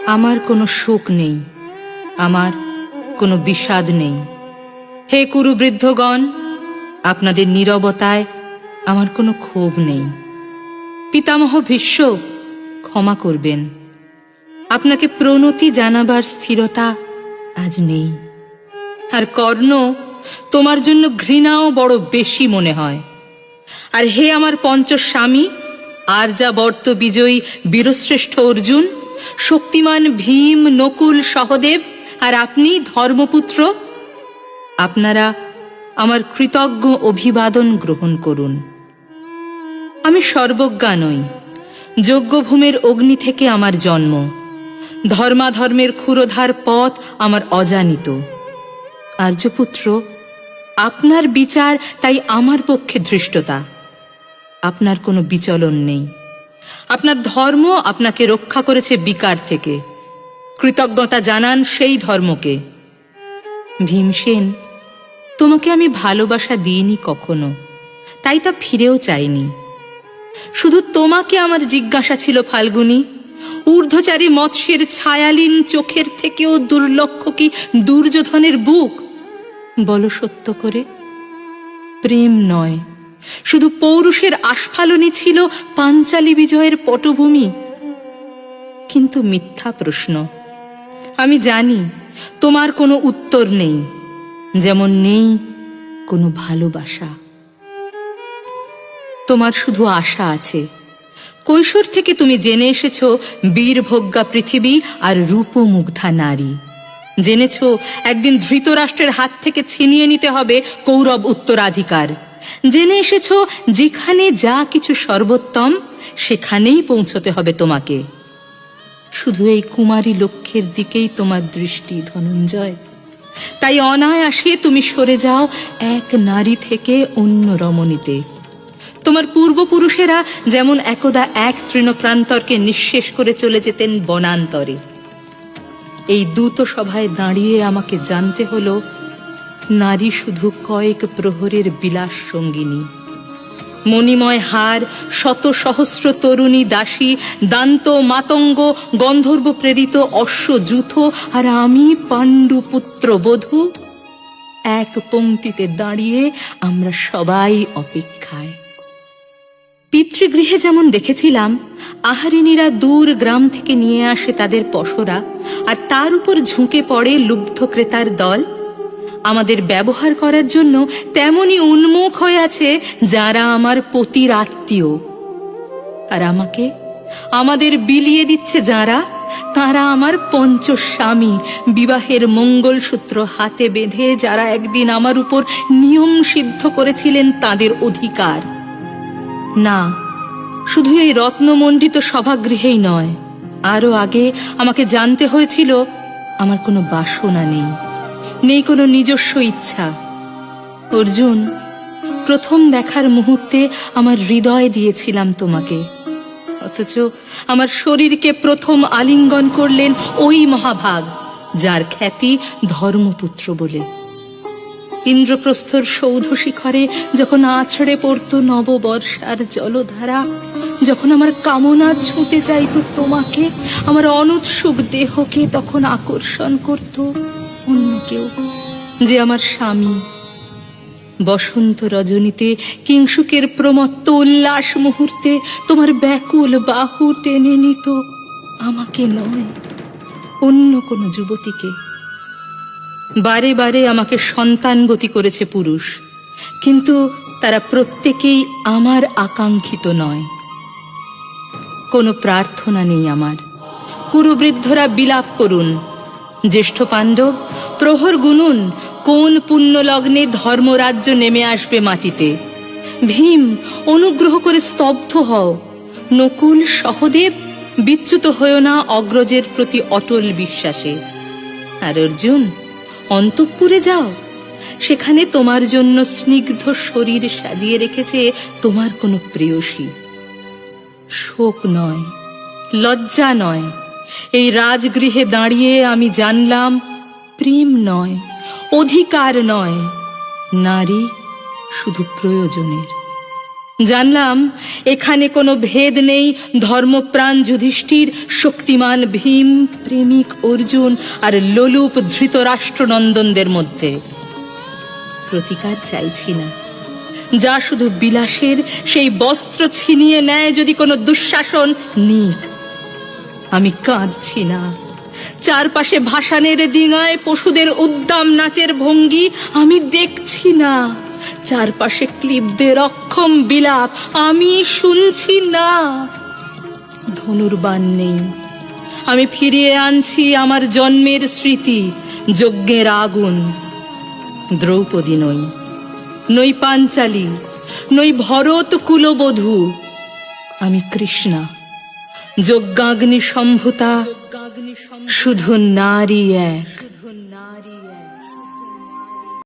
আমার কোনো শোক নেই, আমার কোনো বিষাদ নেই। হে কুরুবৃদ্ধগণ, আপনাদের নীরবতায় আমার কোনো ক্ষোভ নেই। পিতামহ ভীষ্ম, ক্ষমা করবেন, আপনাকে প্রণতি জানাবার স্থিরতা আজ নেই। আর কর্ণ, তোমার জন্য ঘৃণাও বড় বেশি মনে হয়। আর হে আমার পঞ্চস্বামী, আর্যাবর্ত বিজয়ী বীরশ্রেষ্ঠ অর্জুন, শক্তিমান ভীম, নকুল, সহদেব, আর আপনি ধর্মপুত্র, আপনারা আমার কৃতজ্ঞ অভিবাদন গ্রহণ করুন। আমি সর্বজ্ঞা নই, যজ্ঞভূমির অগ্নি থেকে আমার জন্ম, ধর্মাধর্মের ক্ষুরোধার পথ আমার অজানিত। আর্যপুত্র, আপনার বিচার তাই আমার পক্ষে ধৃষ্টতা। আপনার কোনো বিচলন নেই। আপনার ধর্ম আপনাকে রক্ষা করেছে বিকার থেকে। কৃতজ্ঞতা জানান সেই ধর্মকে। ভীমসেন, তোমাকে আমি ভালোবাসা দিইনি কখনো, তাই তা ফিরেও চাইনি। শুধু তোমাকে আমার জিজ্ঞাসা ছিল ফাল্গুনী, ঊর্ধ্বচারী মৎস্যের ছায়ালীন চোখের থেকেও দুর্লক্ষ কি দুর্যোধনের বুক? বলো সত্য করে। প্রেম নয়, শুধু পৌরুষের আস্ফালনই ছিল পাঞ্চালী বিজয়ের পটভূমি। কিন্তু মিথ্যা প্রশ্ন। আমি জানি তোমার কোনো উত্তর নেই, যেমন নেই কোনো ভালোবাসা। তোমার শুধু আশা আছে। কৈশোর থেকে তুমি জেনে এসেছ বীরভোগ্যা পৃথিবী আর রূপমুগ্ধা নারী। জেনেছ একদিন ধৃতরাষ্ট্রের হাত থেকে ছিনিয়ে নিতে হবে কৌরব উত্তরাধিকার। জেনে এসেছ যেখানে যা কিছু সর্বোত্তম, সেখানেই পৌঁছতে হবে তোমাকে। শুধু এই কুমারী লক্ষ্যের দিকেই তোমার দৃষ্টি, ধনঞ্জয়। তাই অনায়াসে তুমি সরে যাও এক নারী থেকে অন্য রমণীতে। তোমার পূর্বপুরুষেরা যেমন একদা এক তৃণপ্রান্তরকে নিঃশেষ করে চলে যেতেন বনান্তরে। এই দূত সভায় দাঁড়িয়ে আমাকে জানতে হলো, নারী শুধু কয়েক প্রহরের বিলাস সঙ্গিনী। মণিময় হার, শত সহস্র তরুণী দাসী, দান্ত, মাতঙ্গ, গন্ধর্ব প্রেরিত অশ্বযূথ, আর আমি পাণ্ডু পুত্র বধূ। এক পংক্তিতে দাঁড়িয়ে আমরা সবাই অপেক্ষায়। পিতৃগৃহে যেমন দেখেছিলাম আহারিনীরা দূর গ্রাম থেকে নিয়ে আসে তাদের পসরা, আর তার উপর ঝুঁকে পড়ে লুব্ধ ক্রেতার দল, আমাদের ব্যবহার করার জন্য তেমনি উন্মুখ হয়ে আছে যারা আমার পতির আত্মীয়। আর আমাকে, আমাদের বিলিয়ে দিচ্ছে যারা, তারা আমার পঞ্চস্বামী, বিবাহের মঙ্গলসূত্র হাতে বেঁধে যারা একদিন আমার উপর নিয়ম সিদ্ধ করেছিলেন তাদের অধিকার। না, শুধু এই রত্নমণ্ডিত সভাগৃহেই নয়, আরো আগে আমাকে জানতে হয়েছিল আমার কোনো বাসনা নেই, নেই কোনো নিজস্ব ইচ্ছা। অর্জুন, প্রথম দেখার মুহূর্তে আমার হৃদয় দিয়েছিলাম তোমাকে, অথচ আমার শরীরকে প্রথম আলিঙ্গন করলেন ওই মহাভাগ যার খ্যাতি ধর্মপুত্র বলে। ইন্দ্রপ্রস্থর সৌধ শিখরে যখন আছড়ে পড়তো নববর্ষার জলধারা, যখন আমার কামনা ছুটে যাইত তোমাকে, আমার অনুৎসুক দেহকে তখন আকর্ষণ করত অন্য কেউ, যে আমার স্বামী। বসন্ত রজনীতে কিংসুকের প্রমত্ত উল্লাস মুহূর্তে তোমার ব্যাকুল বাহু টেনে নিত আমাকে নয়, অন্য কোনো যুবতীকে। বারে বারে আমাকে সন্তানবতী করেছে পুরুষ, কিন্তু তারা প্রত্যেকেই আমার আকাঙ্ক্ষিত নয়। কোনো প্রার্থনা নেই আমার। কুরুবৃদ্ধরা বিলাপ করুন, জ্যেষ্ঠ পাণ্ডব প্রহর গুনুন, কোন পুণ্যলগ্নে ধর্মরাজ্য নেমে আসবে মাটিতে। ভীম, অনুগ্রহ করে স্তব্ধ হও। নকুল, সহদেব, বিচ্যুত হয়েও না অগ্রজের প্রতি অটল বিশ্বাসে। আর অর্জুন, অন্তঃপুরে যাও, সেখানে তোমার জন্য স্নিগ্ধ শরীর সাজিয়ে রেখেছে তোমার কোনো প্রেয়সী। শোক নয়, লজ্জা নয়, এই রাজগৃহে দাঁড়িয়ে আমি জানলাম প্রেম নয়, অধিকার নয়, নারী শুধু প্রয়োজনের। জানলাম এখানে কোনো ভেদ নেই ধর্মপ্রাণ যুধিষ্ঠির, শক্তিমান ভীম, প্রেমিক অর্জুন আর লোলুপ ধৃতরাষ্ট্রনন্দনদের মধ্যে। প্রতিকার চাইছি না, যা শুধু বিলাসের, সেই বস্ত্র ছিনিয়ে নেয় যদি কোনো দুঃশাসন, নিক। আমি কাঁদছি না, চারপাশে ভাসানের ডিঙায় পশুদের উদ্দাম নাচের ভঙ্গি আমি দেখছি না, চারপাশে ক্লিবদের অক্ষম বিলাপ আমি শুনছি না। ধনুর্বাণ নেই, আমি ফিরিয়ে আনছি আমার জন্মের স্মৃতি, যজ্ঞের আগুন। দ্রৌপদী নই, নই পাঞ্চালী, নই ভরত কুলবধূ, আমি কৃষ্ণা, যজ্ঞাগ্নি সম্ভূতা, শুধু নারী এক।